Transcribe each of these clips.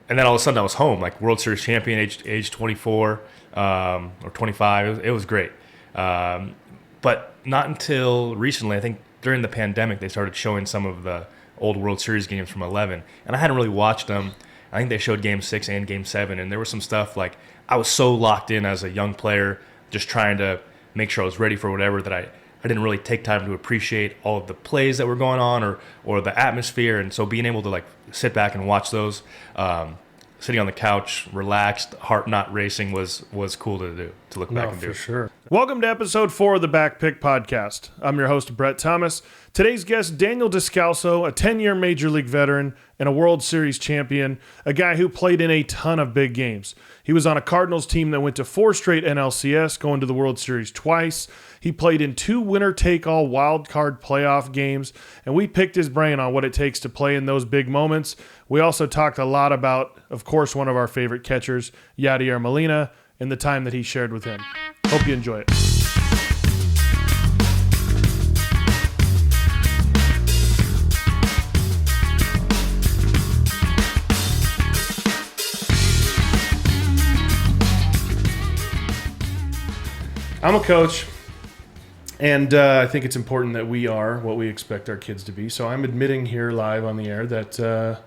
and then all of a sudden I was home, like World Series champion, age 24 or 25. It was great. But not until recently, I think during the pandemic, they started showing some of the old World Series games from 11. And I hadn't really watched them. I think they showed Game 6 and Game 7. And there was some stuff like I was so locked in as a young player, just trying to make sure I was ready for whatever, that I didn't really take time to appreciate all of the plays that were going on or the atmosphere. And so being able to like sit back and watch those, sitting on the couch, relaxed, heart not racing was cool to do, to look back and do. For sure. Welcome to episode 4 of the Back Pick Podcast. I'm your host, Brett Thomas. Today's guest, Daniel Descalso, a 10-year Major League veteran and a World Series champion, a guy who played in a ton of big games. He was on a Cardinals team that went to 4 straight NLCS, going to the World Series twice. He played in 2 winner-take-all wild card playoff games, and we picked his brain on what it takes to play in those big moments. We also talked a lot about, of course, one of our favorite catchers, Yadier Molina, and the time that he shared with him. Hope you enjoy it. I'm a coach, and I think it's important that we are what we expect our kids to be. So I'm admitting here live on the air that,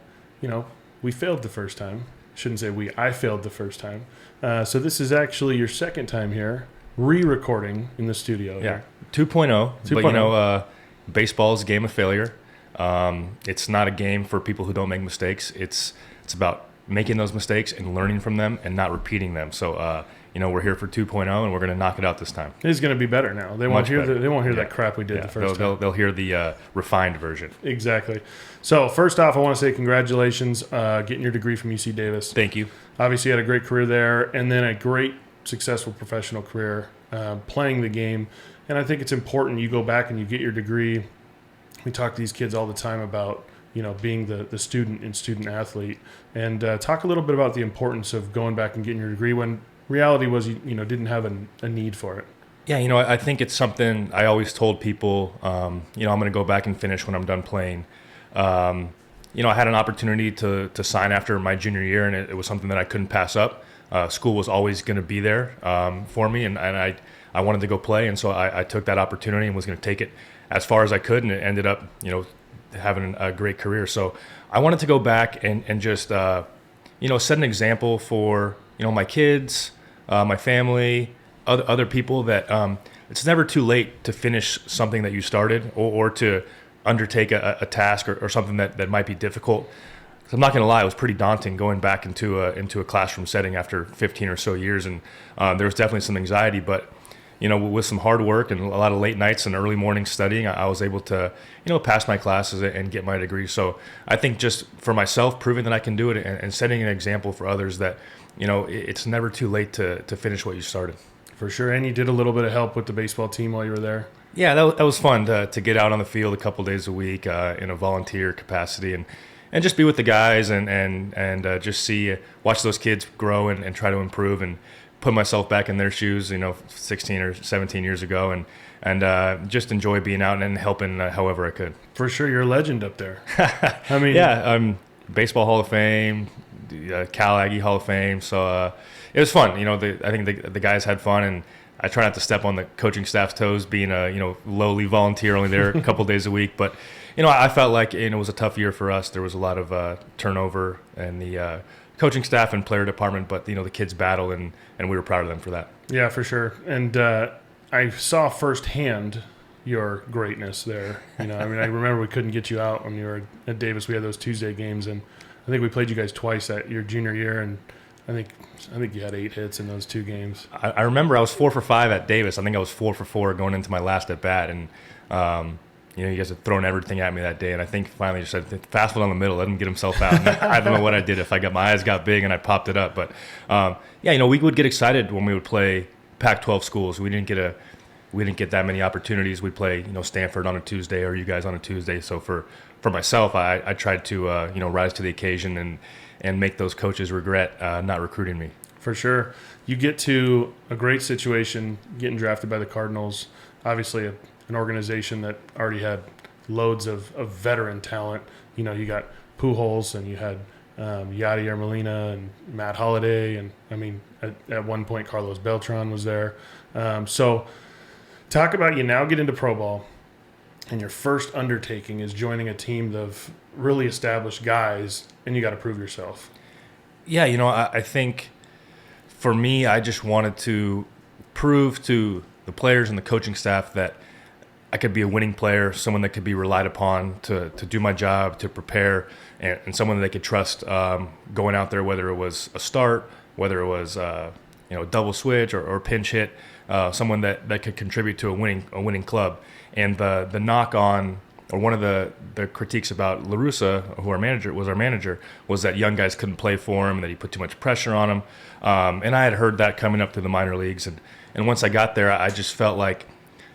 we failed the first time. Shouldn't say we. I failed the first time. So this is actually your second time here, re-recording in the studio. Yeah, 2.0. 2.0. But, baseball is a game of failure. It's not a game for people who don't make mistakes. It's about making those mistakes and learning from them and not repeating them. So, we're here for 2.0, and we're going to knock it out this time. It's going to be better now. They won't hear that crap we did the first time. They'll hear the refined version. Exactly. So first off, I want to say congratulations getting your degree from UC Davis. Thank you. Obviously, you had a great career there, and then a great, successful professional career playing the game. And I think it's important you go back and you get your degree. We talk to these kids all the time about being the student and student athlete, and talk a little bit about the importance of going back and getting your degree when reality was you didn't have a need for it. Yeah, I think it's something I always told people, I'm going to go back and finish when I'm done playing. I had an opportunity to sign after my junior year, and it was something that I couldn't pass up. School was always going to be there for me, and I wanted to go play, and so I took that opportunity and was going to take it as far as I could, and it ended up, having a great career. So I wanted to go back and just, set an example for, my kids, my family, other people that it's never too late to finish something that you started or to undertake a task or something that might be difficult. I'm not going to lie, it was pretty daunting going back into a classroom setting after 15 or so years, and there was definitely some anxiety, but with some hard work and a lot of late nights and early morning studying, I was able to, pass my classes and get my degree. So I think just for myself, proving that I can do it and setting an example for others that, it's never too late to finish what you started. For sure. And you did a little bit of help with the baseball team while you were there. Yeah, that was fun to get out on the field a couple days a week in a volunteer capacity and just be with the guys and just watch those kids grow and try to improve and put myself back in their shoes, 16 or 17 years ago, and just enjoy being out and helping however I could. For sure, you're a legend up there. I mean, yeah, Baseball Hall of Fame, Cal Aggie Hall of Fame. So it was fun. I think the guys had fun, and I try not to step on the coaching staff's toes, being a lowly volunteer only there a couple days a week. But I felt like it was a tough year for us. There was a lot of turnover in the coaching staff and player department, but the kids battled, and we were proud of them for that. Yeah, for sure. And I saw firsthand your greatness there. I remember we couldn't get you out when you were at Davis. We had those Tuesday games, and I think we played you guys twice at your junior year, and I think you had 8 hits in those 2 games. I remember I was 4 for 5 at Davis. I think I was 4 for 4 going into my last at bat, and you guys had thrown everything at me that day, and I think finally just said fastball down the middle, let him get himself out. And I don't know what I did, if my eyes got big and I popped it up, but we would get excited when we would play Pac-12 schools. We didn't get that many opportunities. We'd play Stanford on a Tuesday or you guys on a Tuesday. So for myself, I tried to rise to the occasion and make those coaches regret not recruiting me. For sure. You get to a great situation, getting drafted by the Cardinals, obviously an organization that already had loads of veteran talent. You got Pujols, and you had Yadier Molina and Matt Holliday, and I mean, at one point Carlos Beltran was there. So talk about, you now get into pro ball, and your first undertaking is joining a team of really established guys, and you got to prove yourself. Yeah, I think for me, I just wanted to prove to the players and the coaching staff that I could be a winning player, someone that could be relied upon to do my job, to prepare, and someone that they could trust going out there, whether it was a start, whether it was double switch or pinch hit, someone that could contribute to a winning club. And the knock on, or one of the critiques about LaRussa, who our manager, was that young guys couldn't play for him and that he put too much pressure on him. And I had heard that coming up to the minor leagues. And once I got there, I just felt like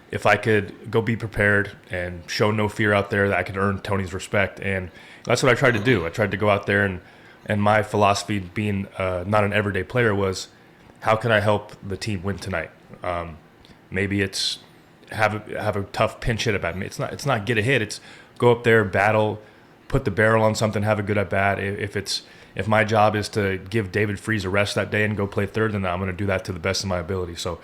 if I could go be prepared and show no fear out there, that I could earn Tony's respect. And that's what I tried to do. I tried to go out there, and my philosophy, being not an everyday player, was how can I help the team win tonight? Maybe it's have a tough pinch hit at bat. It's not get a hit. It's go up there, battle, put the barrel on something, have a good at bat. If my job is to give David Freese a rest that day and go play third, then I'm going to do that to the best of my ability. So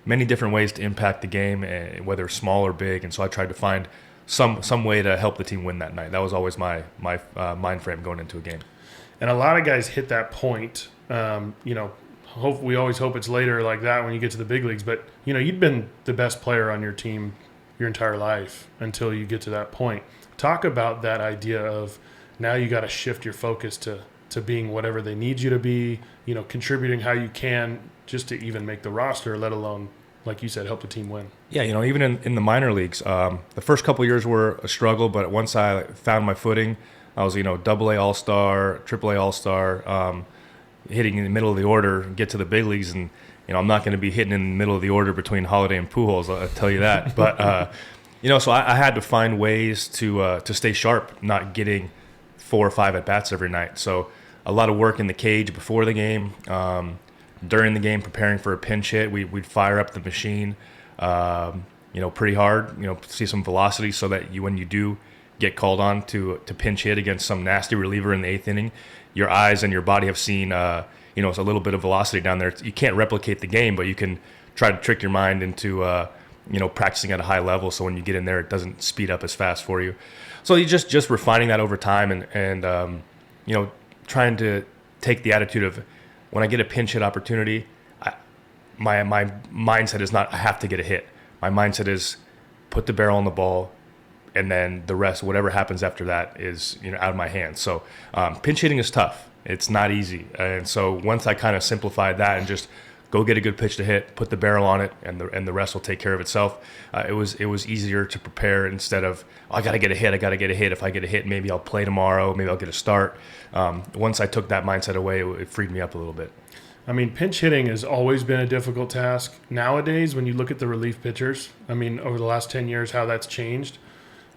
many different ways to impact the game, whether small or big. And so I tried to find some way to help the team win that night. That was always my mind frame going into a game. And a lot of guys hit that point. We always hope it's later like that when you get to the big leagues. But, you'd been the best player on your team your entire life until you get to that point. Talk about that idea of now you got to shift your focus to being whatever they need you to be, contributing how you can just to even make the roster, let alone, like you said, help the team win. Yeah, even in the minor leagues, the first couple of years were a struggle, but once I found my footing, I was, AA All-Star, AAA All-Star, hitting in the middle of the order, get to the big leagues, and I'm not going to be hitting in the middle of the order between Holiday and Pujols, I'll tell you that. But so I had to find ways to stay sharp, not getting 4 or 5 at bats every night. So a lot of work in the cage before the game, during the game, preparing for a pinch hit. We'd fire up the machine, pretty hard. See some velocity so that when you do get called on to pinch hit against some nasty reliever in the 8th inning, your eyes and your body have seen, it's a little bit of velocity down there. You can't replicate the game, but you can try to trick your mind into, practicing at a high level. So when you get in there, it doesn't speed up as fast for you. So you just refining that over time and trying to take the attitude of when I get a pinch hit opportunity, my mindset is not I have to get a hit. My mindset is put the barrel on the ball, and then the rest, whatever happens after that, is out of my hands. So pinch hitting is tough. It's not easy. And so once I kind of simplified that and just go get a good pitch to hit, put the barrel on it, and the rest will take care of itself. It was easier to prepare instead of I got to get a hit. If I get a hit, maybe I'll play tomorrow. Maybe I'll get a start. Once I took that mindset away, it freed me up a little bit. I mean, pinch hitting has always been a difficult task. Nowadays, when you look at the relief pitchers, over the last 10 years, how that's changed.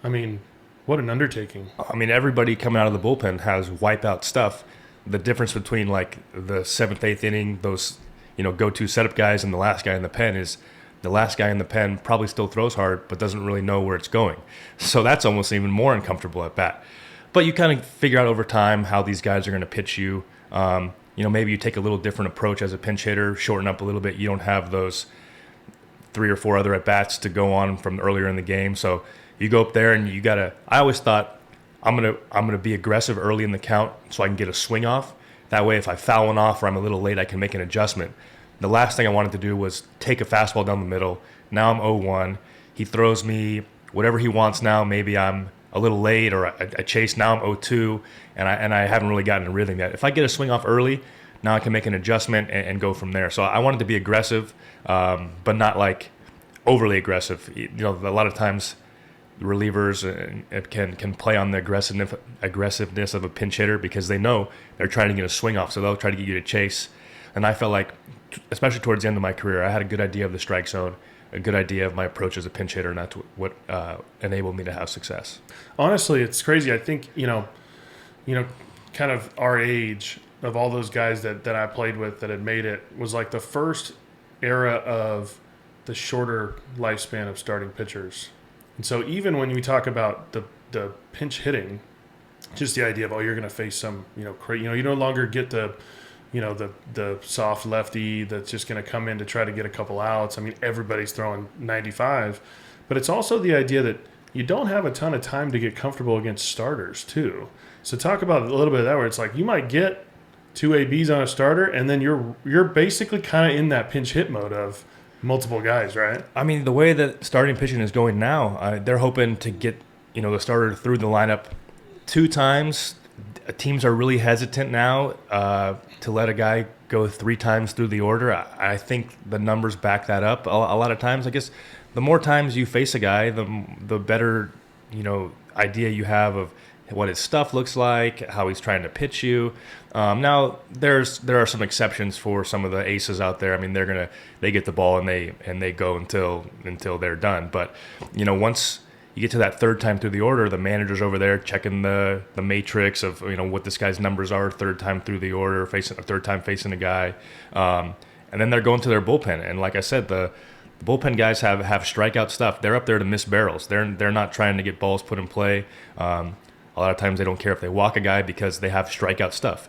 What an undertaking. Everybody coming out of the bullpen has wipeout stuff. The difference between like the 7th, 8th inning, those go-to setup guys, and the last guy in the pen is the last guy in the pen probably still throws hard but doesn't really know where it's going. So that's almost even more uncomfortable at bat. But you kind of figure out over time how these guys are going to pitch you. Maybe you take a little different approach as a pinch hitter, shorten up a little bit. You don't have those 3 or 4 other at-bats to go on from earlier in the game. So you go up there and you got to – I always thought I'm gonna be aggressive early in the count so I can get a swing off. That way if I foul one off or I'm a little late, I can make an adjustment. The last thing I wanted to do was take a fastball down the middle. Now I'm 0-1. He throws me whatever he wants now. Maybe I'm a little late or I chase. Now I'm 0-2, and I haven't really gotten a rhythm yet. If I get a swing off early, now I can make an adjustment and go from there. So I wanted to be aggressive, but not like overly aggressive. A lot of times relievers can play on the aggressiveness of a pinch hitter because they know they're trying to get a swing off, so they'll try to get you to chase. And I felt like, especially towards the end of my career, I had a good idea of the strike zone, a good idea of my approach as a pinch hitter, and that's what enabled me to have success. Honestly, it's crazy. I think, kind of our age, of all those guys that I played with that had made it, was like the first era of the shorter lifespan of starting pitchers. And so even when we talk about the pinch hitting, just the idea of, you're going to face some, you no longer get the soft lefty that's just going to come in to try to get a couple outs. I mean, everybody's throwing 95, but it's also the idea that you don't have a ton of time to get comfortable against starters too. So talk about a little bit of that, where it's like you might get two ABs on a starter, and then you're basically kind of in that pinch hit mode of multiple guys, right? I mean, the way that starting pitching is going now, they're hoping to get the starter through the lineup 2 times. Teams are really hesitant now to let a guy go 3 times through the order. I think the numbers back that up a lot of times. I guess the more times you face a guy, the better idea you have of what his stuff looks like, how he's trying to pitch you. Now there are some exceptions for some of the aces out there. I mean, they get the ball and they go until they're done. But once you get to that 3rd time through the order, the manager's over there checking the matrix of what this guy's numbers are 3rd time through the order, facing a 3rd time facing a guy, and then they're going to their bullpen. And like I said, the bullpen guys have strikeout stuff. They're up there to miss barrels. They're not trying to get balls put in play. A lot of times they don't care if they walk a guy because they have strikeout stuff.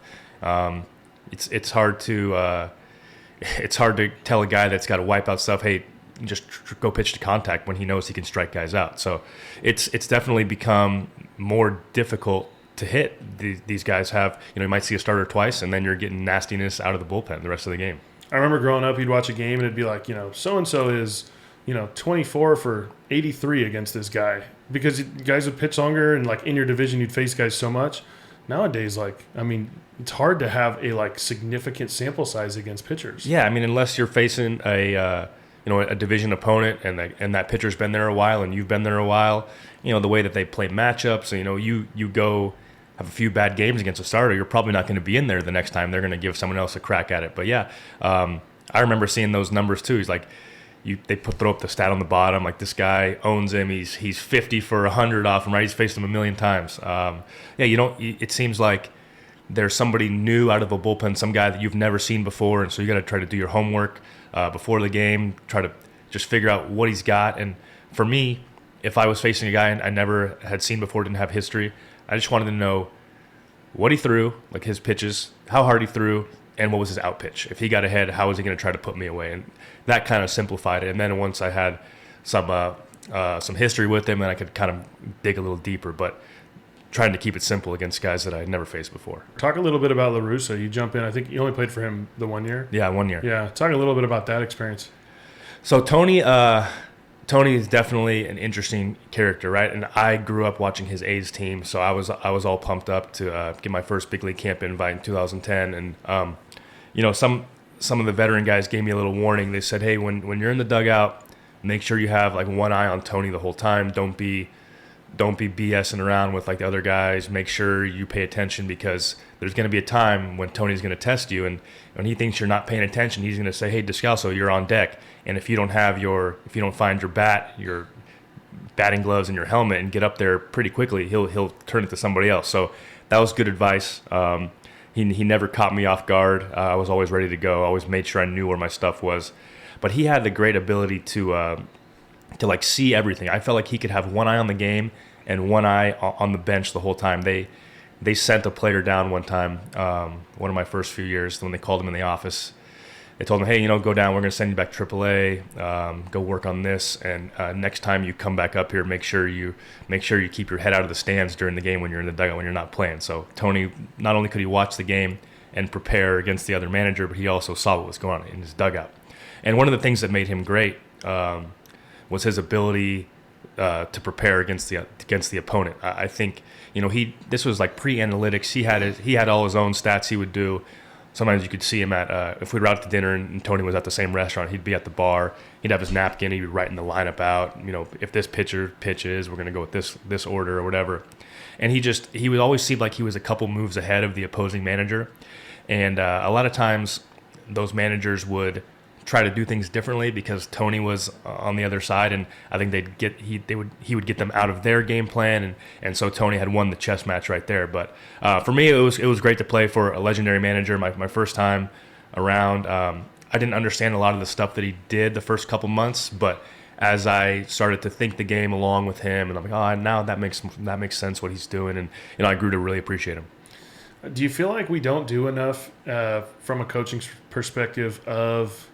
It's hard to tell a guy that's got a wipeout stuff, hey, just go pitch to contact, when he knows he can strike guys out. So it's definitely become more difficult to hit. These guys have, you might see a starter twice, and then you're getting nastiness out of the bullpen the rest of the game. I remember growing up, you'd watch a game and it'd be like, so-and-so is, 24 for 83 against this guy, because guys would pitch longer, and like in your division, you'd face guys so much. Nowadays, it's hard to have a significant sample size against pitchers. Yeah, I mean, unless you're facing a division opponent and that pitcher's been there a while and you've been there a while, the way that they play matchups, you go have a few bad games against a starter, you're probably not going to be in there the next time. They're going to give someone else a crack at it. But yeah, I remember seeing those numbers too. He's like, they throw up the stat on the bottom, like this guy owns him. He's 50 for 100 off him, right? He's faced him a million times. It seems like there's somebody new out of the bullpen, some guy that you've never seen before, and so you got to try to do your homework before the game, try to just figure out what he's got. And for me, if I was facing a guy I never had seen before, didn't have history, I just wanted to know what he threw, like his pitches, how hard he threw, and what was his out pitch. If he got ahead, how was he going to try to put me away? And that kind of simplified it. And then once I had some history with him, then I could kind of dig a little deeper. But trying to keep it simple against guys that I had never faced before. Talk a little bit about La Russa. You jump in. I think you only played for him the 1 year. Yeah, 1 year. Yeah, talk a little bit about that experience. So Tony is definitely an interesting character, right? And I grew up watching his A's team, so I was all pumped up to get my first big league camp invite in 2010. And some of the veteran guys gave me a little warning. They said, hey, when you're in the dugout, make sure you have one eye on Tony the whole time. Don't be BSing around with the other guys. Make sure you pay attention, because there's going to be a time when Tony's going to test you, and when he thinks you're not paying attention, he's going to say, hey, Descalso, you're on deck. And if you don't find your bat, your batting gloves, and your helmet and get up there pretty quickly, he'll turn it to somebody else. So that was good advice. He never caught me off guard. I was always ready to go. I always made sure I knew where my stuff was. But he had the great ability to see everything. I felt like he could have one eye on the game and one eye on the bench the whole time. They sent a player down one time, one of my first few years, when they called him in the office. They told him, hey, go down. We're going to send you back to AAA. Go work on this, and next time you come back up here, make sure you keep your head out of the stands during the game when you're in the dugout, when you're not playing. So Tony, not only could he watch the game and prepare against the other manager, but he also saw what was going on in his dugout. And one of the things that made him great was his ability to prepare against the opponent. I think this was pre-analytics. He had all his own stats he would do. Sometimes you could see him if we were out to dinner and Tony was at the same restaurant, he'd be at the bar. He'd have his napkin. He'd be writing the lineup out. If this pitcher pitches, we're going to go with this order or whatever. And he would always seem like he was a couple moves ahead of the opposing manager. And a lot of times those managers would try to do things differently because Tony was on the other side, and I think he would get them out of their game plan, and so Tony had won the chess match right there. But for me, it was great to play for a legendary manager. My first time around, I didn't understand a lot of the stuff that he did the first couple months, but as I started to think the game along with him, and I'm like, oh, now that makes sense what he's doing, and I grew to really appreciate him. Do you feel like we don't do enough from a coaching perspective of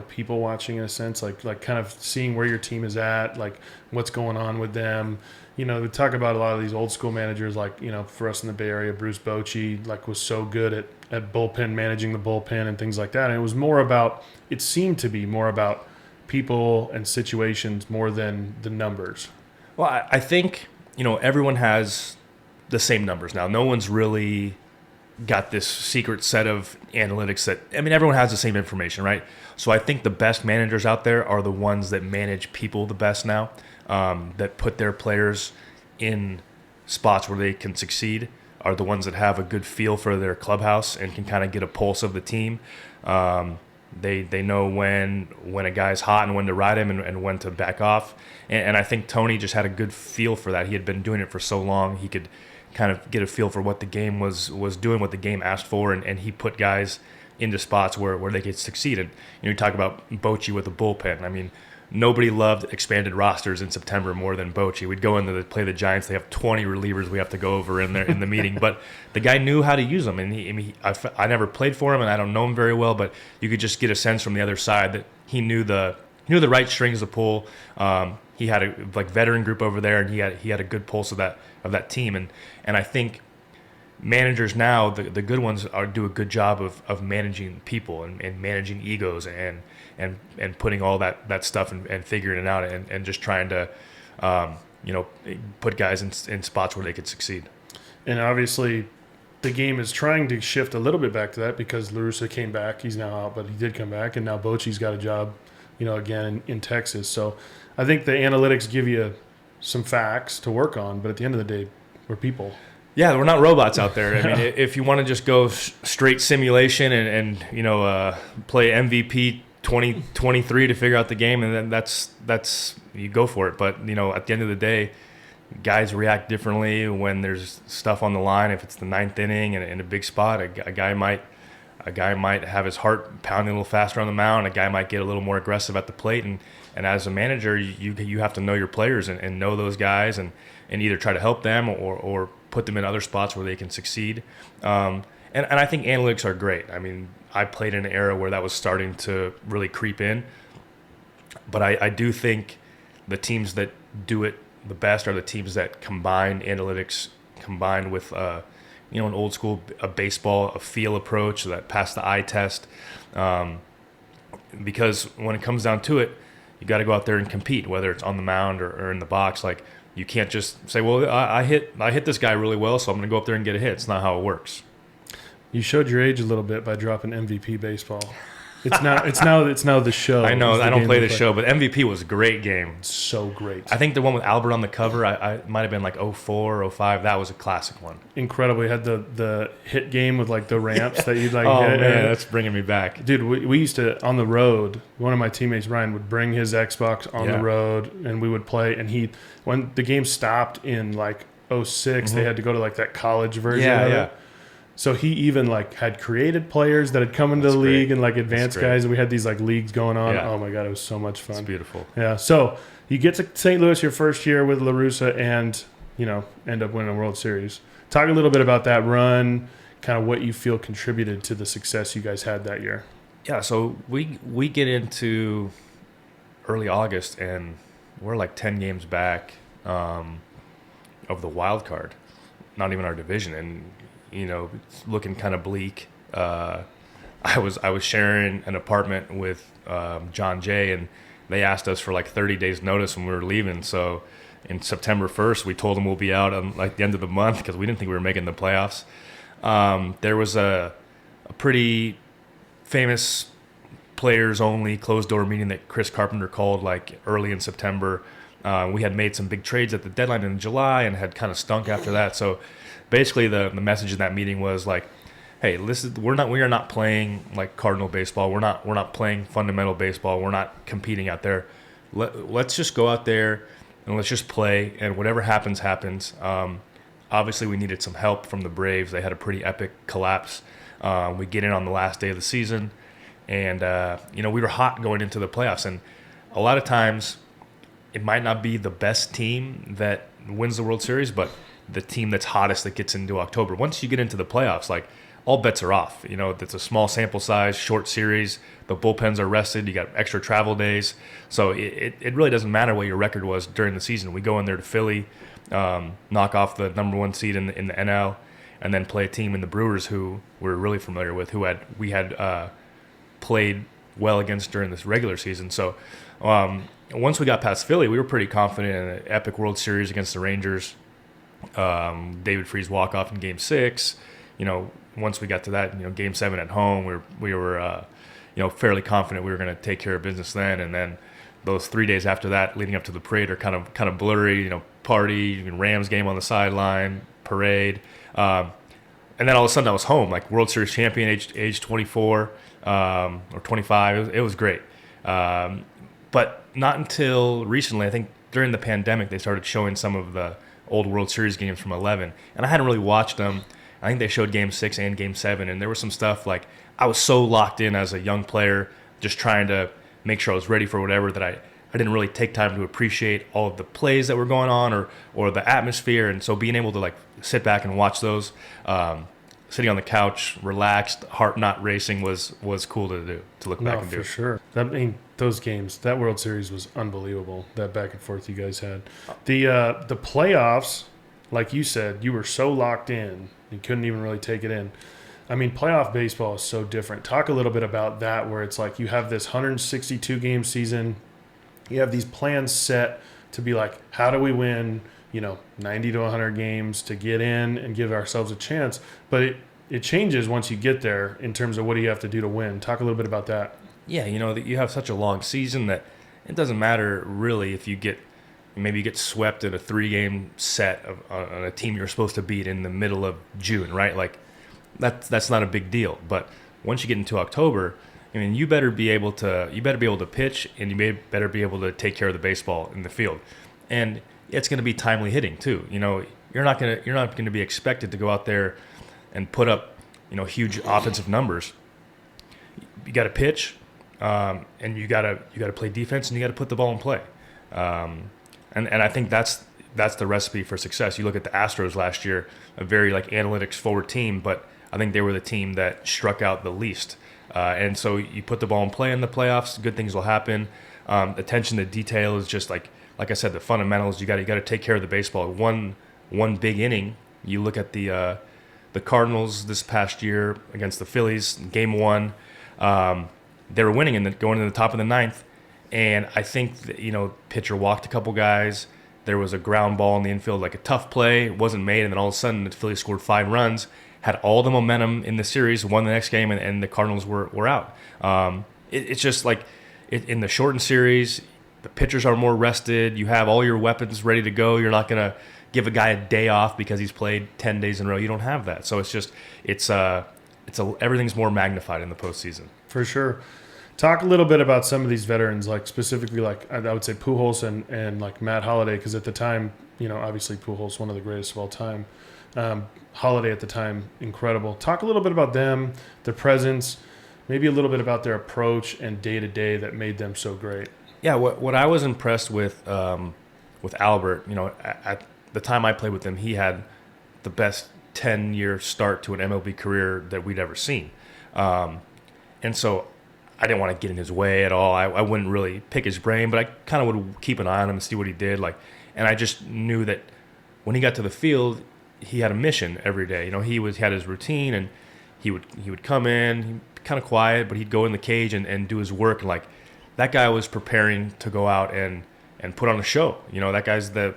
people watching in a sense, like kind of seeing where your team is at, like what's going on with them? We talk about a lot of these old school managers, like, for us in the Bay Area, Bruce Bochy, like, was so good at bullpen, managing the bullpen and things like that. And it seemed to be more about people and situations more than the numbers. Well, I think, everyone has the same numbers now. No one's really got this secret set of analytics everyone has the same information, right? So I think the best managers out there are the ones that manage people the best now, that put their players in spots where they can succeed, are the ones that have a good feel for their clubhouse and can kind of get a pulse of the team. They know when a guy's hot and when to ride him and when to back off. And I think Tony just had a good feel for that. He had been doing it for so long. He could kind of get a feel for what the game was doing, what the game asked for, and he put guys into spots where they could succeed. And you talk about Bochy with the bullpen. I mean, nobody loved expanded rosters in September more than Bochy. We'd go into play the Giants. They have 20 relievers we have to go over in the meeting. But the guy knew how to use them. And I never played for him, and I don't know him very well, but you could just get a sense from the other side that he knew the right strings to pull. He had a veteran group over there, and he had a good pulse of that team. And I think managers now, the good ones, do a good job of managing people and managing egos and putting all that stuff and figuring it out and just trying to put guys in spots where they could succeed. And obviously the game is trying to shift a little bit back to that because La Russa came back. He's now out, but he did come back, and now Bochy's got a job, again in Texas. So I think the analytics give you some facts to work on, but at the end of the day, we're people. Yeah, we're not robots out there. I mean, if you want to just go straight simulation and play MVP 2023 to figure out the game, and then that's you go for it. But at the end of the day, guys react differently when there's stuff on the line. If it's the ninth inning and in a big spot, a guy might have his heart pounding a little faster on the mound. A guy might get a little more aggressive at the plate, and as a manager, you have to know your players and know those guys and either try to help them or put them in other spots where they can succeed. And I think analytics are great. I mean, I played in an era where that was starting to really creep in. But I do think the teams that do it the best are the teams that combine analytics combined with an old school baseball, a feel approach that pass the eye test. Because when it comes down to it, you got to go out there and compete, whether it's on the mound or in the box. Like, you can't just say, well, I hit this guy really well, so I'm going to go up there and get a hit. It's not how it works. You showed your age a little bit by dropping MVP baseball. It's now the show. I know. I don't play the show, but MVP was a great game. So great. I think the one with Albert on the cover, I might have been like 04, 05. That was a classic one. Incredible. We had the hit game with like the ramps that you'd like oh, hit. Man, that's bringing me back. Dude, we used to, on the road, one of my teammates, Ryan, would bring his Xbox on the road, and we would play. And when the game stopped in like 06, they had to go to like that college version of it. So he even like had created players that had come into the league and like advanced guys, and we had these like leagues going on. Yeah. Oh my God, it was so much fun. It's beautiful. Yeah. So you get to St. Louis your first year with La Russa and, end up winning a World Series. Talk a little bit about that run, kind of what you feel contributed to the success you guys had that year. Yeah. So we get into early August and we're like 10 games back of the wild card, not even our division. And it's looking kind of bleak. I was sharing an apartment with John Jay, and they asked us for like 30 days notice when we were leaving. So in September 1st, we told them we'll be out on like the end of the month because we didn't think we were making the playoffs. There was a pretty famous players only closed door meeting that Chris Carpenter called like early in September. We had made some big trades at the deadline in July and had kind of stunk after that. So basically the message in that meeting was like, hey, we are not playing like Cardinal baseball. We're not playing fundamental baseball. We're not competing out there. Let's just go out there and let's just play, and whatever happens. Obviously we needed some help from the Braves. They had a pretty epic collapse. We get in on the last day of the season, and we were hot going into the playoffs, and a lot of times it might not be the best team that wins the World Series, but the team that's hottest that gets into October. Once you get into the playoffs, like all bets are off. You know, it's a small sample size, short series. The bullpens are rested. You got extra travel days. So it really doesn't matter what your record was during the season. We go in there to Philly, knock off the number one seed in the NL, and then play a team in the Brewers who we're really familiar with, we had played well against during this regular season. So once we got past Philly, we were pretty confident in an epic World Series against the Rangers. David Freese walk-off in Game 6. You know, once we got to that, you know, Game 7 at home, we were fairly confident we were going to take care of business then. And then those 3 days after that, leading up to the parade, are kind of blurry. You know, party, Rams game on the sideline, parade, and then all of a sudden I was home, like World Series champion, age 24 or 25. It was great, but not until recently. I think during the pandemic they started showing some of the old World Series games from 11, and I hadn't really watched them. I think they showed Game 6 and Game 7, and there was some stuff like I was so locked in as a young player, just trying to make sure I was ready for whatever, that I didn't really take time to appreciate all of the plays that were going on or the atmosphere. And so being able to like sit back and watch those, sitting on the couch, relaxed, heart not racing, was cool to do, to look back and do. For sure. Those games, that World Series was unbelievable, that back and forth you guys had. The playoffs, like you said, you were so locked in, you couldn't even really take it in. I mean, playoff baseball is so different. Talk a little bit about that, where it's like you have this 162-game season. You have these plans set to be like, how do we win, 90 to 100 games to get in and give ourselves a chance? But it changes once you get there in terms of what do you have to do to win. Talk a little bit about that. Yeah, that you have such a long season that it doesn't matter really if you get swept in a 3-game set on a team you're supposed to beat in the middle of June, right? Like that's not a big deal. But once you get into October, I mean, you better be able to pitch, and you better be able to take care of the baseball in the field, and it's going to be timely hitting too. You're not going to be expected to go out there and put up huge offensive numbers. You got to pitch, and you got to play defense, and you got to put the ball in play. And I think that's the recipe for success. You look at the Astros last year, a very analytics forward team, but I think they were the team that struck out the least. And so you put the ball in play in the playoffs, good things will happen. Attention to detail is just like I said, the fundamentals. You got to take care of the baseball. One big inning. You look at the Cardinals this past year against the Phillies, Game 1. They were winning going into the top of the ninth, and I think that, pitcher walked a couple guys. There was a ground ball in the infield, like a tough play, wasn't made, and then all of a sudden the Phillies scored 5 runs. Had all the momentum in the series, won the next game, and the Cardinals were out. It's just like in the shortened series, the pitchers are more rested. You have all your weapons ready to go. You're not going to give a guy a day off because he's played 10 days in a row. You don't have that. So everything's more magnified in the postseason. For sure. Talk a little bit about some of these veterans, like specifically, like I would say Pujols and like Matt Holliday, because at the time, obviously Pujols, one of the greatest of all time. Holliday at the time, incredible. Talk a little bit about them, their presence, maybe a little bit about their approach and day-to-day that made them so great. Yeah, what I was impressed with Albert, at the time I played with him, he had the best 10-year start to an MLB career that we'd ever seen. And so I didn't want to get in his way at all. I wouldn't really pick his brain, but I kind of would keep an eye on him and see what he did. And I just knew that when he got to the field, he had a mission every day. He had his routine, and he would come in, kind of quiet, but he'd go in the cage and do his work. And that guy was preparing to go out and put on a show. That guy's the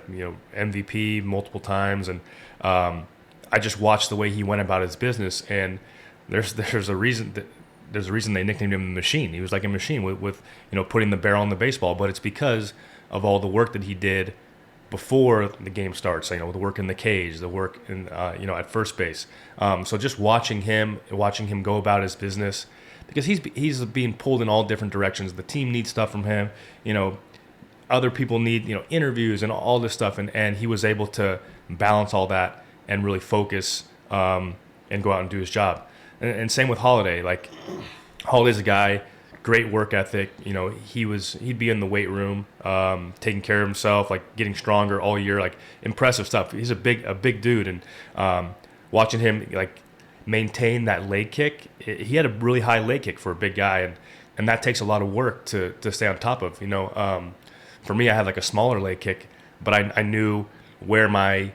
MVP multiple times, and I just watched the way he went about his business. And there's a reason they nicknamed him the Machine. He was like a machine with putting the barrel on the baseball. But it's because of all the work that he did before the game starts, the work in the cage, the work in, at first base. So just watching him go about his business, because he's being pulled in all different directions. The team needs stuff from him. Other people need, interviews and all this stuff. And he was able to balance all that and really focus and go out and do his job. And same with Holliday. Holiday's a guy, great work ethic. He'd be in the weight room, taking care of himself, like getting stronger all year, like impressive stuff. He's a big dude, and watching him like maintain that leg kick, he had a really high leg kick for a big guy, and that takes a lot of work to stay on top of. For me, I had like a smaller leg kick, but I knew where my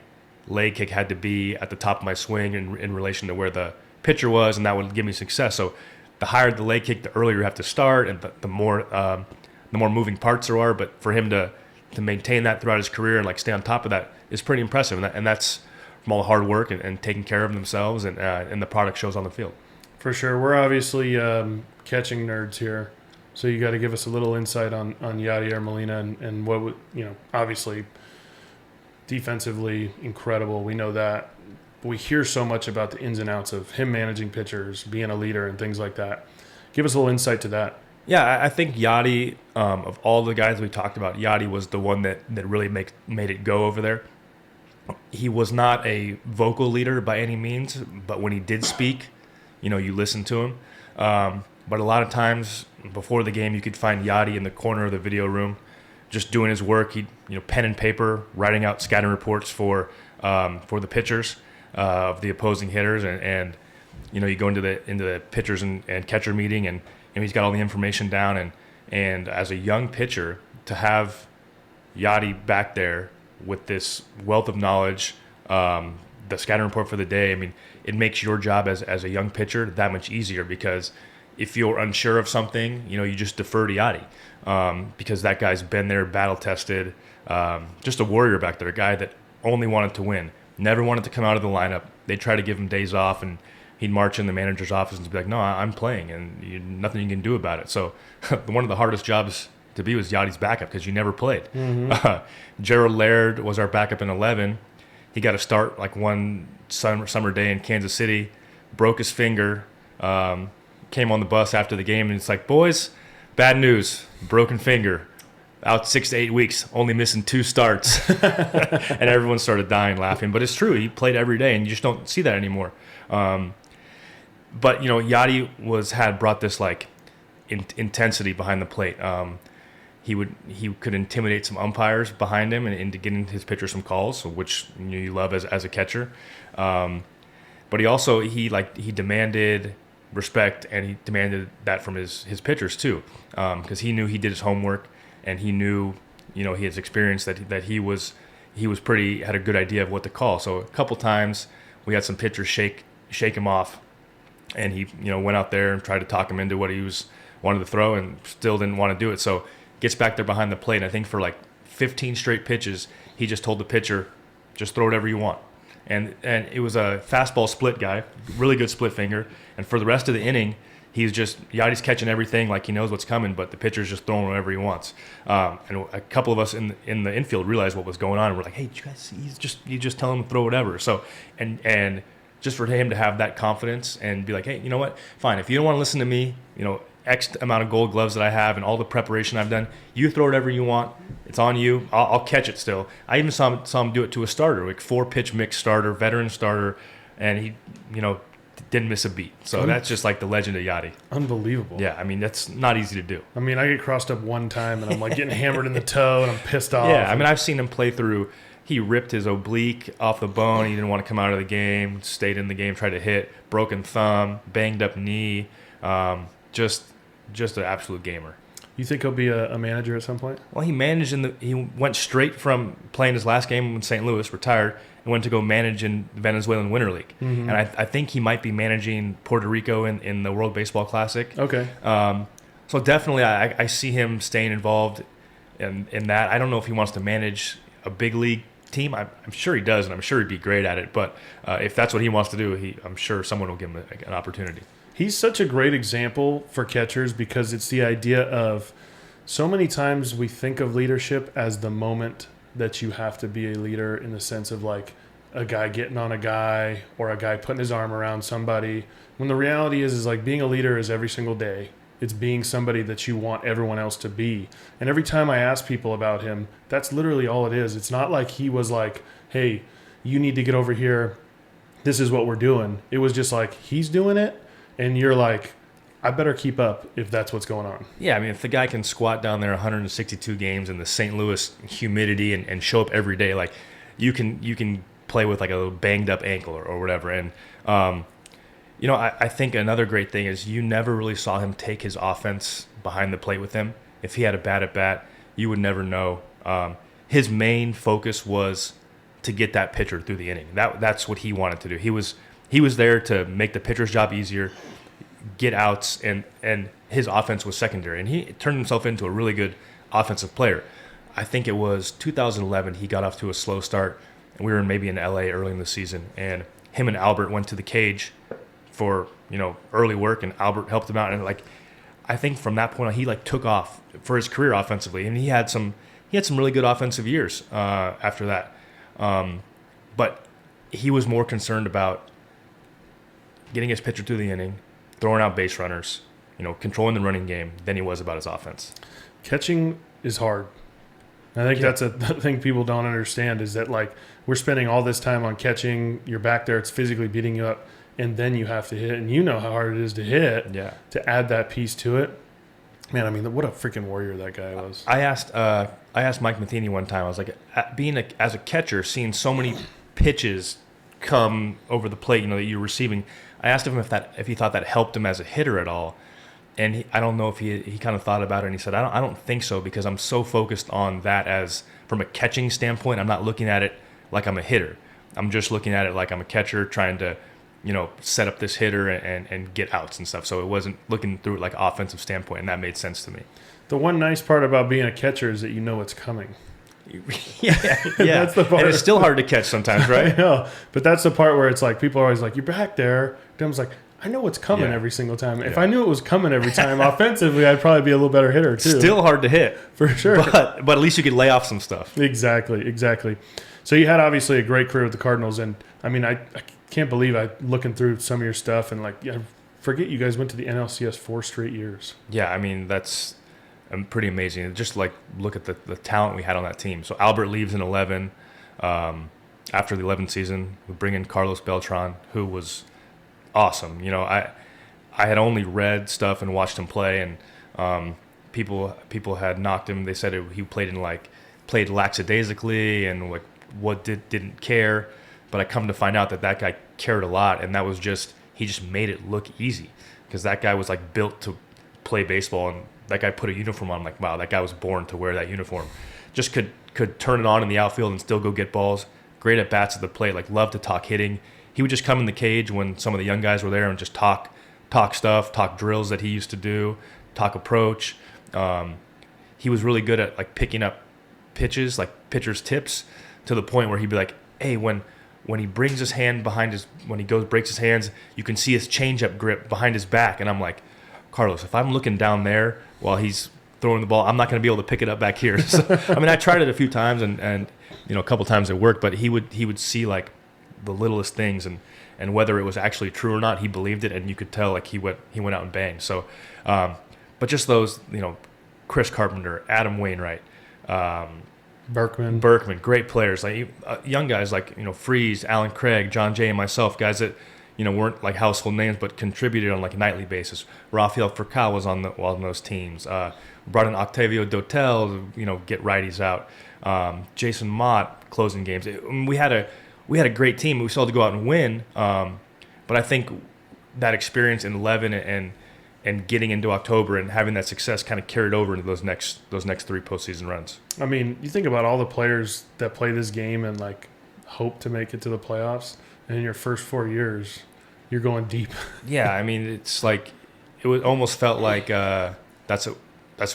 leg kick had to be at the top of my swing in relation to where the pitcher was, and that would give me success. So the higher the leg kick, the earlier you have to start, and the more moving parts there are. But for him to maintain that throughout his career and like stay on top of that is pretty impressive, and that's from all the hard work and taking care of themselves, and the product shows on the field. For sure. We're obviously catching nerds here, so you got to give us a little insight on Yadier Molina and what would, obviously defensively incredible. We know that. But we hear so much about the ins and outs of him managing pitchers, being a leader, and things like that. Give us a little insight to that. Yeah, I think Yadi, of all the guys we talked about, Yadi was the one that really made it go over there. He was not a vocal leader by any means, but when he did speak, you listened to him. But a lot of times before the game, you could find Yadi in the corner of the video room, just doing his work. He, pen and paper, writing out scouting reports for the pitchers of the opposing hitters, and you go into the pitchers and catcher meeting, and he's got all the information down. And as a young pitcher, to have Yadi back there with this wealth of knowledge, the scouting report for the day, I mean, it makes your job as a young pitcher that much easier, because if you're unsure of something, you just defer to Yadi, because that guy's been there, battle tested, just a warrior back there, a guy that only wanted to win, never wanted to come out of the lineup. They'd try to give him days off, and he'd march in the manager's office and be like, "No, I'm playing, and nothing you can do about it." So one of the hardest jobs to be was Yadi's backup, because you never played. Gerald Laird was our backup in 11. He got a start like one summer day in Kansas City, broke his finger, came on the bus after the game, and it's like, "Boys, bad news, broken finger, out 6 to 8 weeks, only missing 2 starts." And everyone started dying laughing. But it's true, he played every day, and you just don't see that anymore. But Yadi had brought this like intensity behind the plate. He could intimidate some umpires behind him and into getting his pitcher some calls, which you love as a catcher. But he demanded respect, and he demanded that from his pitchers too, because he knew he did his homework, and he knew his experience that he had a good idea of what to call. So a couple times we had some pitchers shake him off, and he went out there and tried to talk him into what he wanted to throw, and still didn't want to do it. So gets back there behind the plate, and I think for like 15 straight pitches, he just told the pitcher, "Just throw whatever you want." And it was a fastball split guy, really good split finger. And for the rest of the inning, Yadi's catching everything like he knows what's coming, but the pitcher's just throwing whatever he wants. And a couple of us in the infield realized what was going on, and we're like, "Hey, did you guys see? You just tell him to throw whatever." So and just for him to have that confidence and be like, "Hey, you know what? Fine. If you don't want to listen to me, X amount of gold gloves that I have and all the preparation I've done, you throw whatever you want. It's on you. I'll catch it still." I even saw him do it to a starter, like 4-pitch mix starter, veteran starter, and he, didn't miss a beat. So that's just like the legend of Yadi. Unbelievable. Yeah, I mean, that's not easy to do. I mean, I get crossed up one time, and I'm like getting hammered in the toe, and I'm pissed off. Yeah, I mean, I've seen him play through. He ripped his oblique off the bone. He didn't want to come out of the game. Stayed in the game, tried to hit. Broken thumb, banged up knee. Just an absolute gamer. You think he'll be a manager at some point? Well, he went straight from playing his last game in St. Louis, retired, and went to go manage in the Venezuelan Winter League. Mm-hmm. And I think he might be managing Puerto Rico in the World Baseball Classic. Okay. So definitely I see him staying involved in that. I don't know if he wants to manage a big league team. I'm sure he does, and I'm sure he'd be great at it. But if that's what he wants to do, I'm sure someone will give him an opportunity. He's such a great example for catchers, because it's the idea of so many times we think of leadership as the moment that you have to be a leader, in the sense of like a guy getting on a guy or a guy putting his arm around somebody. When the reality is like being a leader is every single day. It's being somebody that you want everyone else to be. And every time I ask people about him, that's literally all it is. It's not like he was like, "Hey, you need to get over here. This is what we're doing." It was just like, he's doing it. And you're like, I better keep up if that's what's going on. Yeah, I mean, if the guy can squat down there 162 games in the St. Louis humidity and show up every day, like you can play with like a banged up ankle or whatever. And I think another great thing is you never really saw him take his offense behind the plate with him. If he had a bad at bat, you would never know. His main focus was to get that pitcher through the inning. That's what he wanted to do. He was there to make the pitcher's job easier, get outs, and his offense was secondary. And he turned himself into a really good offensive player. I think it was 2011 he got off to a slow start, and we were maybe in LA early in the season, and him and Albert went to the cage for early work, and Albert helped him out. And I think from that point on, he took off for his career offensively, and he had some really good offensive years after that. But he was more concerned about getting his pitcher through the inning, throwing out base runners, controlling the running game than he was about his offense. Catching is hard. I think that's a thing people don't understand is that we're spending all this time on catching. You're back there, it's physically beating you up, and then you have to hit, and you know how hard it is to hit. Yeah. To add that piece to it. Man, I mean, what a freaking warrior that guy was. I asked Mike Matheny one time. I was like, as a catcher, seeing so many pitches come over the plate, that you're receiving. I asked him if he thought that helped him as a hitter at all, and I don't know if he kind of thought about it. And he said, I don't think so, because I'm so focused on that as from a catching standpoint. I'm not looking at it like I'm a hitter. I'm just looking at it like I'm a catcher trying to set up this hitter and get outs and stuff. So it wasn't looking through it like offensive standpoint, and that made sense to me. The one nice part about being a catcher is that you know it's coming. yeah. That's the part. And it's still hard to catch sometimes, right? I know, but that's the part where it's like people are always like, "You're back there." Tim's like, "I know what's coming every single time. If I knew it was coming every time, offensively, I'd probably be a little better hitter too." Still hard to hit, for sure. But at least you could lay off some stuff. Exactly. So you had obviously a great career with the Cardinals, and I mean, I can't believe I looking through some of your stuff and I forget you guys went to the NLCS 4 straight years. Yeah, I mean that's pretty amazing. Just look at the talent we had on that team. So Albert leaves in 11. After the 11th season, we bring in Carlos Beltran, who was awesome. I had only read stuff and watched him play, and people had knocked him. They said he played lackadaisically and didn't care. But I come to find out that guy cared a lot, and that was he just made it look easy, because that guy was built to play baseball, and that guy put a uniform on. I'm like, wow, that guy was born to wear that uniform. Just could turn it on in the outfield and still go get balls. Great at bats at the plate. Loved to talk hitting. He would just come in the cage when some of the young guys were there and just talk stuff, talk drills that he used to do, talk approach. He was really good at picking up pitches, pitchers' tips, to the point where he'd be like, hey, when he brings his hand when he breaks his hands, you can see his changeup grip behind his back. And I'm like, Carlos, if I'm looking down there while he's throwing the ball, I'm not going to be able to pick it up back here. So, I mean, I tried it a few times and a couple times it worked, but he would see the littlest things, and whether it was actually true or not, he believed it, and you could tell he went out and banged. So, but just those, Chris Carpenter, Adam Wainwright, Berkman, great players, young guys Freeze, Alan Craig, John Jay, and myself, guys that weren't household names but contributed on a nightly basis. Rafael Furcal was on those teams. Brought in Octavio Dotel to get righties out. Jason Mott closing games. We had a great team. We still had to go out and win. But I think that experience in 11 and getting into October and having that success kind of carried over into those next 3 postseason runs. I mean, you think about all the players that play this game and hope to make it to the playoffs, and in your first 4 years, you're going deep. Yeah, I mean, it's almost felt like that's what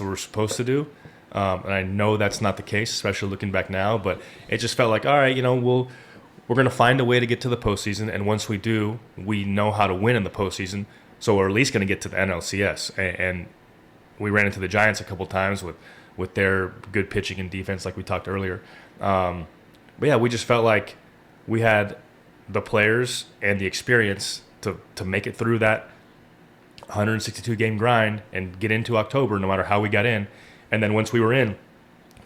we're supposed to do. And I know that's not the case, especially looking back now. But it just felt like, all right, we're going to find a way to get to the postseason, and once we do, we know how to win in the postseason. So we're at least going to get to the NLCS. And we ran into the Giants a couple times with their good pitching and defense, like we talked earlier. But yeah, we just felt like we had the players and the experience to make it through that 162 game grind and get into October, no matter how we got in. And then once we were in,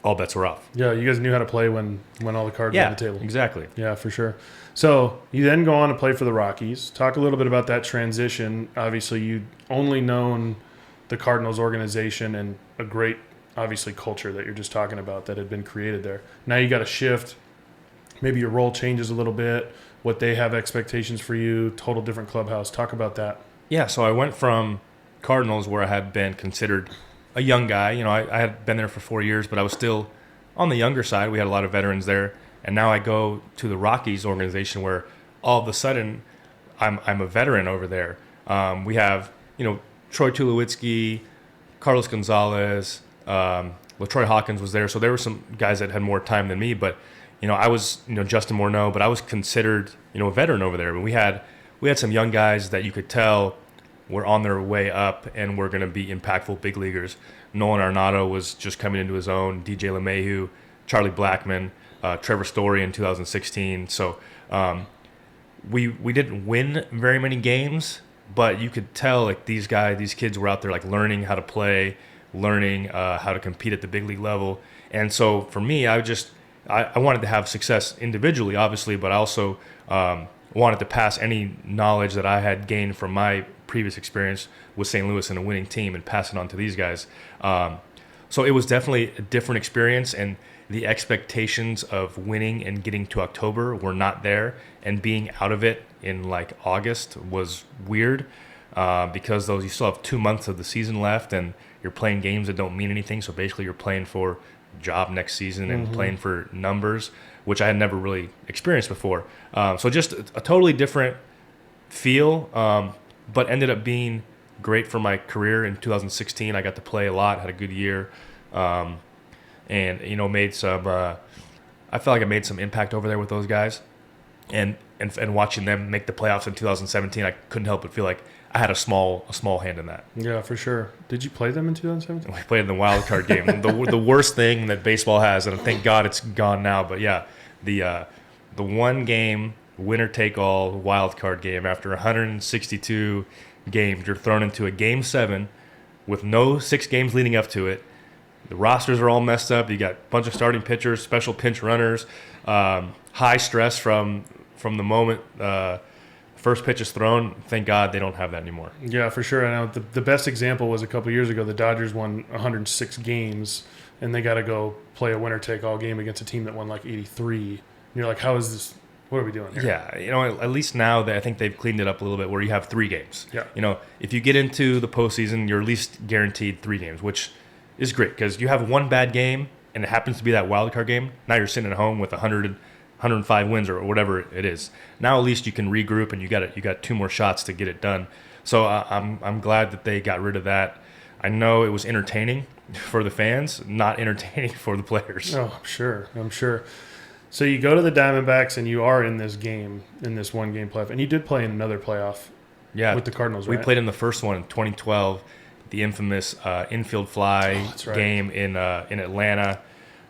all bets were off. Yeah, you guys knew how to play when all the cards were on the table. Exactly. Yeah, for sure. So you then go on to play for the Rockies. Talk a little bit about that transition. Obviously, you'd only known the Cardinals organization and a great, obviously, culture that you're just talking about that had been created there. Now you got to shift. Maybe your role changes a little bit. What they have expectations for you, total different clubhouse. Talk about that. Yeah, so I went from Cardinals, where I had been considered a young guy. I had been there for 4 years, but I was still on the younger side. We had a lot of veterans there. And now I go to the Rockies organization, where all of a sudden I'm a veteran over there. We have, Troy Tulowitzki, Carlos Gonzalez, LaTroy Hawkins was there. So there were some guys that had more time than me. But, I was, Justin Morneau, but I was considered, a veteran over there. And we had some young guys that you could tell were on their way up and were going to be impactful big leaguers. Nolan Arenado was just coming into his own, DJ LeMahieu, Charlie Blackmon, Trevor Story in 2016. So we didn't win very many games, but you could tell like these kids were out there like learning how to play, learning how to compete at the big league level. And so for me, I wanted to have success individually, obviously, but I also wanted to pass any knowledge that I had gained from my previous experience with St. Louis and a winning team and pass it on to these guys. So it was definitely a different experience, and the expectations of winning and getting to October were not there, and being out of it in like August was weird because you still have 2 months of the season left and you're playing games that don't mean anything. So basically you're playing for a job next season and playing for numbers, which I had never really experienced before. So just a totally different feel, but ended up being great for my career. In 2016, I got to play a lot, had a good year. And made some. I felt like I made some impact over there with those guys, and watching them make the playoffs in 2017, I couldn't help but feel like I had a small hand in that. Yeah, for sure. Did you play them in 2017? We played in the wild card game, the worst thing that baseball has, and thank God it's gone now. But yeah, the one game winner take all wild card game after 162 games, you're thrown into a game 7 with no 6 games leading up to it. The rosters are all messed up. You got a bunch of starting pitchers, special pinch runners, high stress from the moment first pitch is thrown. Thank God they don't have that anymore. Yeah, for sure. I know the best example was a couple years ago. The Dodgers won 106 games, and they got to go play a winner-take-all game against a team that won like 83. And you're like, how is this? What are we doing here? Yeah, at least now I think they've cleaned it up a little bit where you have 3 games. Yeah. If you get into the postseason, you're at least guaranteed 3 games, which is great because you have one bad game and it happens to be that wild card game. Now you're sitting at home with 105 wins or whatever it is. Now at least you can regroup and you got 2 more shots to get it done. So I'm glad that they got rid of that. I know it was entertaining for the fans, not entertaining for the players. Oh, I'm sure. So you go to the Diamondbacks and you are in this game, in this one game playoff, and you did play in another playoff. Yeah, with the Cardinals. We right? played in the first one in 2012. The infamous infield fly game in Atlanta.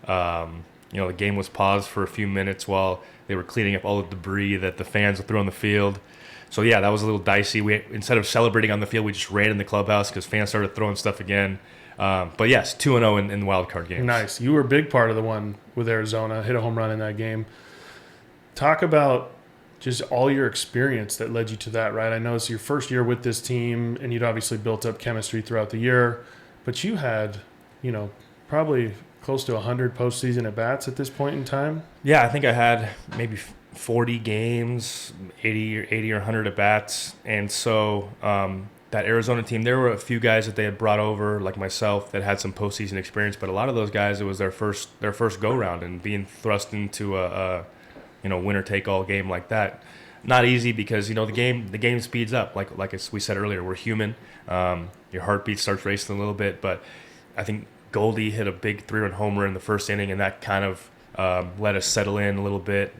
The game was paused for a few minutes while they were cleaning up all the debris that the fans threw on the field. So yeah, that was a little dicey. Instead of celebrating on the field, we just ran in the clubhouse because fans started throwing stuff again. But yes, 2-0 in the wild card games. Nice. You were a big part of the one with Arizona. Hit a home run in that game. Talk about just all your experience that led you to that, right? I know it's your first year with this team, and you'd obviously built up chemistry throughout the year, but you had, probably close to 100 postseason at-bats at this point in time. Yeah, I think I had maybe 40 games, 80 or 100 at-bats, and so that Arizona team, there were a few guys that they had brought over, like myself, that had some postseason experience, but a lot of those guys, it was their first go-round, and being thrust into a winner-take-all game like that. Not easy because, the game speeds up. Like we said earlier, we're human. Your heartbeat starts racing a little bit, but I think Goldie hit a big 3-run homer in the first inning, and that kind of let us settle in a little bit.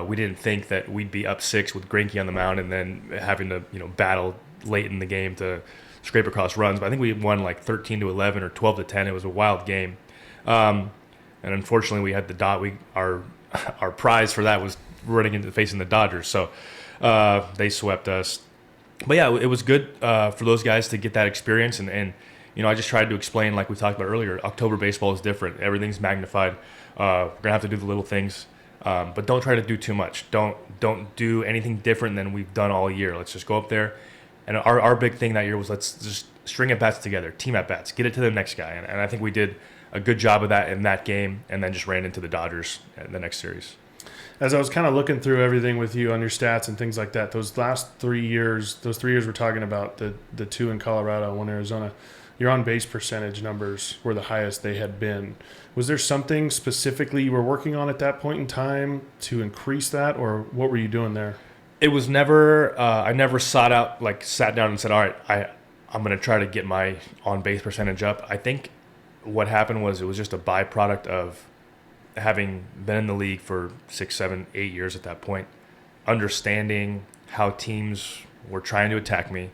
We didn't think that we'd be up 6 with Greinke on the mound and then having to, battle late in the game to scrape across runs. But I think we won like 13-11 or 12-10. It was a wild game. And unfortunately, we had our prize for that was running into facing the Dodgers. So they swept us. But yeah, it was good for those guys to get that experience. And I just tried to explain, like we talked about earlier, October baseball is different. Everything's magnified. We're going to have to do the little things. But don't try to do too much. Don't do anything different than we've done all year. Let's just go up there. And our big thing that year was let's just string at bats together, team at bats, get it to the next guy. And I think we did a good job of that in that game, and then just ran into the Dodgers in the next series. As I was kind of looking through everything with you on your stats and things like that, those 3 years we're talking about, the 2 in Colorado, 1 in Arizona, your on-base percentage numbers were the highest they had been. Was there something specifically you were working on at that point in time to increase that, or what were you doing there? It was never, I never sat down and said, all right, I'm going to try to get my on-base percentage up. I think what happened was it was just a byproduct of having been in the league for 6, 7, 8 years at that point, understanding how teams were trying to attack me,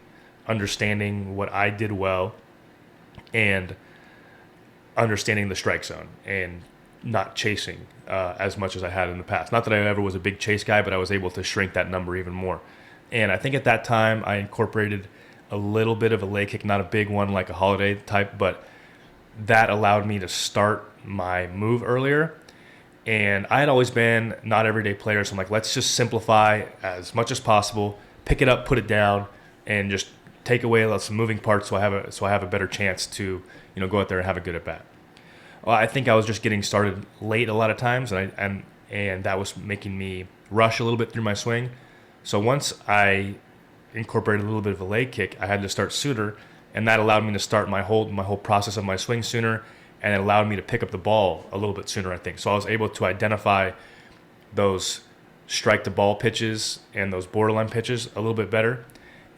understanding what I did well, and understanding the strike zone and not chasing as much as I had in the past. Not that I ever was a big chase guy, but I was able to shrink that number even more. And I think at that time I incorporated a little bit of a leg kick, not a big one like a Holiday type, but that allowed me to start my move earlier. And I had always been not everyday player, so I'm like, let's just simplify as much as possible, pick it up, put it down, and just take away some moving parts so I have a better chance to go out there and have a good at bat. Well, I think I was just getting started late a lot of times, and that was making me rush a little bit through my swing. So once I incorporated a little bit of a leg kick, I had to start sooner, and that allowed me to start my whole process of my swing sooner, and it allowed me to pick up the ball a little bit sooner, I think. So I was able to identify those strike to ball pitches and those borderline pitches a little bit better,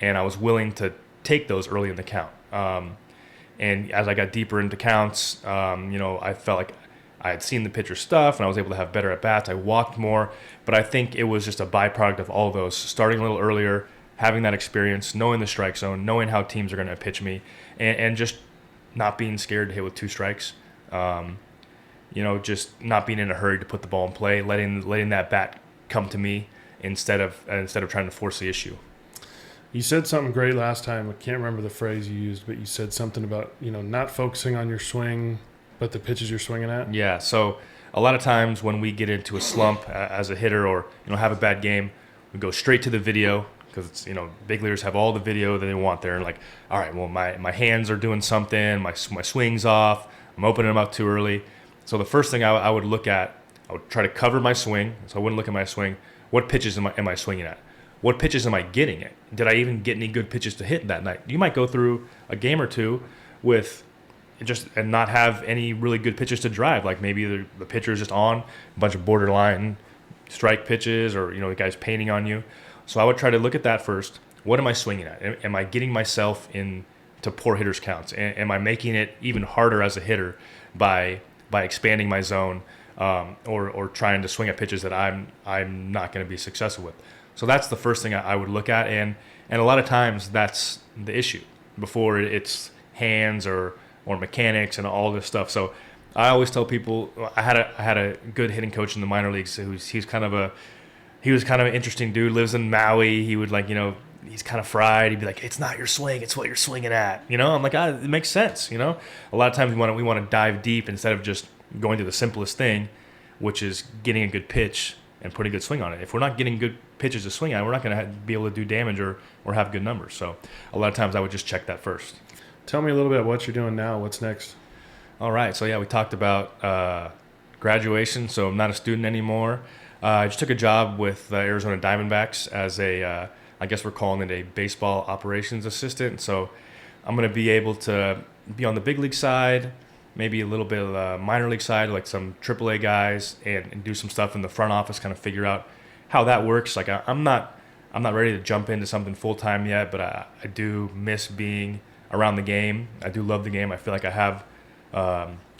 and I was willing to take those early in the count. And as I got deeper into counts, I felt like I had seen the pitcher stuff, and I was able to have better at bats. I walked more, but I think it was just a byproduct of all those, starting a little earlier, having that experience, knowing the strike zone, knowing how teams are going to pitch me, and just not being scared to hit with 2 strikes. Just not being in a hurry to put the ball in play, letting that bat come to me instead of trying to force the issue. You said something great last time. I can't remember the phrase you used, but you said something about, not focusing on your swing, but the pitches you're swinging at. Yeah, so a lot of times when we get into a slump as a hitter or, have a bad game, we go straight to the video because it's, big leaguers have all the video that they want there. And like, all right, well, my hands are doing something, my swing's off, I'm opening them up too early. So the first thing I would look at, I would try to cover my swing, so I wouldn't look at my swing. What pitches am I swinging at? What pitches am I getting at? Did I even get any good pitches to hit that night? You might go through a game or two and not have any really good pitches to drive. Like maybe the pitcher is just on a bunch of borderline strike pitches, or the guy's painting on you. So I would try to look at that first. What am I swinging at? Am I getting myself into poor hitters' counts? Am I making it even harder as a hitter by expanding my zone, or trying to swing at pitches that I'm not going to be successful with? So that's the first thing I would look at, and a lot of times that's the issue before it's hands or mechanics and all this stuff. So I always tell people, I had a good hitting coach in the minor leagues he was kind of an interesting dude, lives in Maui. He would he's kind of fried. He'd be like, it's not your swing, it's what you're swinging at. I'm like, it makes sense. A lot of times we want to dive deep instead of just going to the simplest thing, which is getting a good pitch and putting a good swing on it. If we're not getting good pitches to swing at, we're not going to be able to do damage or have good numbers. So a lot of times I would just check that first. Tell me a little bit about what you're doing now. What's next? All right. So yeah, we talked about graduation. So I'm not a student anymore. I just took a job with the Arizona Diamondbacks as I guess we're calling it a baseball operations assistant. So I'm going to be able to be on the big league side, maybe a little bit of the minor league side, like some AAA guys, and do some stuff in the front office, kind of figure out how that works. Like I'm not ready to jump into something full time yet, but I do miss being around the game. I do love the game. I feel like I have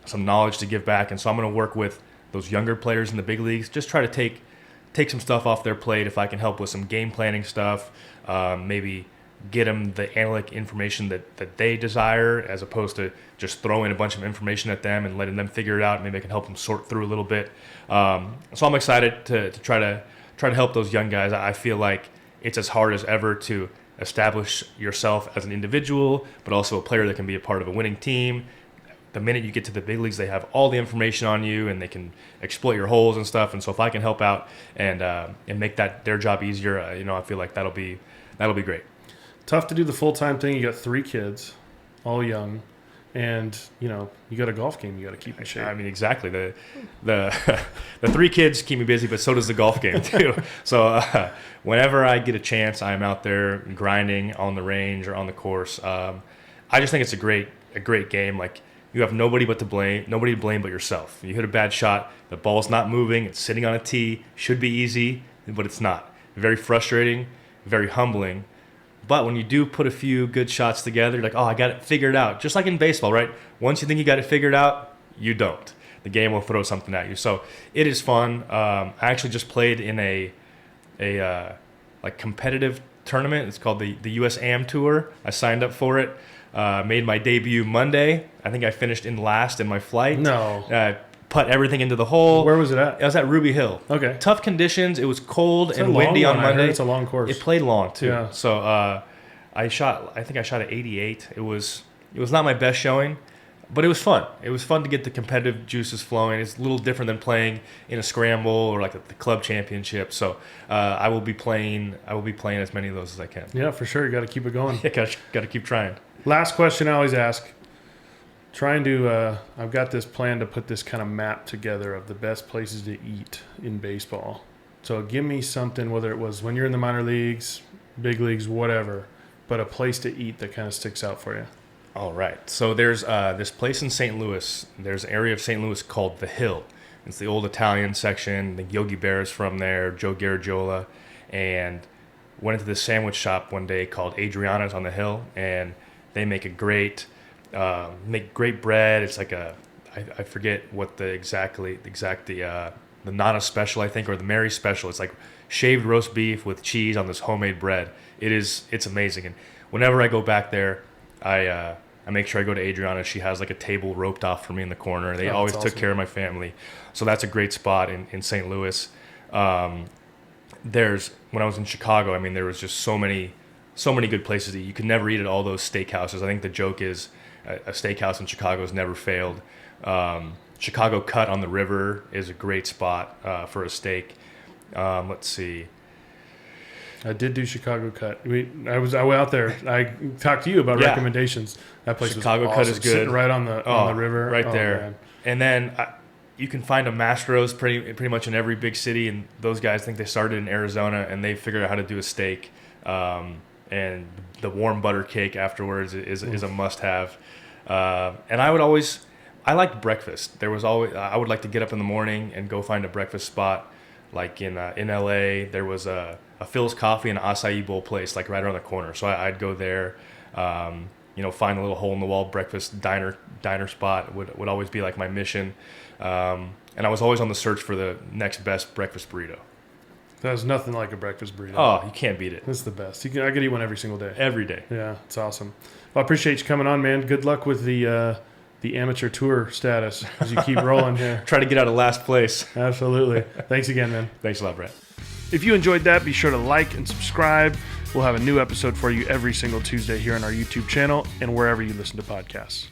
some knowledge to give back, and so I'm going to work with those younger players in the big leagues. Just try to take some stuff off their plate if I can help with some game planning stuff. Maybe get them the analytic information that they desire, as opposed to just throwing a bunch of information at them and letting them figure it out. Maybe I can help them sort through a little bit. So I'm excited to try to help those young guys. I feel like it's as hard as ever to establish yourself as an individual, but also a player that can be a part of a winning team. The minute you get to the big leagues, they have all the information on you, and they can exploit your holes and stuff. And so if I can help out and make their job easier, I feel like that'll be great. Tough to do the full-time thing. You got 3 kids, all young, and you got a golf game you got to keep in shape. I mean, exactly. The 3 kids keep me busy, but so does the golf game too. So whenever I get a chance, I'm out there grinding on the range or on the course. I just think it's a great game. Like, you have nobody to blame but yourself. You hit a bad shot, the ball's not moving, it's sitting on a tee, should be easy, but it's not. Very frustrating, very humbling. But when you do put a few good shots together, you're like, oh, I got it figured out. Just like in baseball, right? Once you think you got it figured out, you don't. The game will throw something at you. So it is fun. I actually just played in a competitive tournament. It's called the US Am Tour. I signed up for it. Made my debut Monday. I think I finished in last in my flight. No. Put everything into the hole. Where was it at? It was at Ruby Hill. Okay. Tough conditions. It was cold and windy on Monday. I heard it's a long course. It played long too. Yeah. So I think I shot at 88. It was not my best showing, but it was fun. It was fun to get the competitive juices flowing. It's a little different than playing in a scramble or like the club championship. So I will be playing as many of those as I can. Yeah, for sure. You got to keep it going. Yeah, got to keep trying. Last question I always ask. I've got this plan to put this kind of map together of the best places to eat in baseball. So give me something, whether it was when you're in the minor leagues, big leagues, whatever, but a place to eat that kind of sticks out for you. All right. So there's this place in St. Louis. There's an area of St. Louis called The Hill. It's the old Italian section. The Yogi Bear's from there, Joe Garagiola. And went into this sandwich shop one day called Adriana's on The Hill, and they make make great bread. It's like I forget what the Nana special, I think, or the Mary special. It's like shaved roast beef with cheese on this homemade bread. It's amazing. And whenever I go back there, I make sure I go to Adriana. She has like a table roped off for me in the corner. They always took care of my family. So that's a great spot in St. Louis. When I was in Chicago, I mean, there was just so many good places to eat. You could never eat at all those steakhouses. I think the joke is a steakhouse in Chicago has never failed. Chicago Cut on the River is a great spot for a steak. Let's see. I did do Chicago Cut. I went out there. I talked to you about recommendations. That place Chicago was Cut awesome. is good. Sitting right on the river. Right there. Man. And then you can find a Mastro's pretty much in every big city, and those guys think they started in Arizona, and they figured out how to do a steak. And the warm butter cake afterwards is a must-have. And I liked breakfast. I would like to get up in the morning and go find a breakfast spot. Like in LA, there was a Phil's Coffee and acai bowl place like right around the corner. So I'd go there, find a little hole in the wall breakfast diner spot would always be like my mission. And I was always on the search for the next best breakfast burrito. There's nothing like a breakfast burrito. Oh, you can't beat it. It's the best. I could eat one every single day. Every day. Yeah, it's awesome. Well, I appreciate you coming on, man. Good luck with the amateur tour status as you keep rolling here. Try to get out of last place. Absolutely. Thanks again, man. Thanks a lot, Brett. If you enjoyed that, be sure to like and subscribe. We'll have a new episode for you every single Tuesday here on our YouTube channel and wherever you listen to podcasts.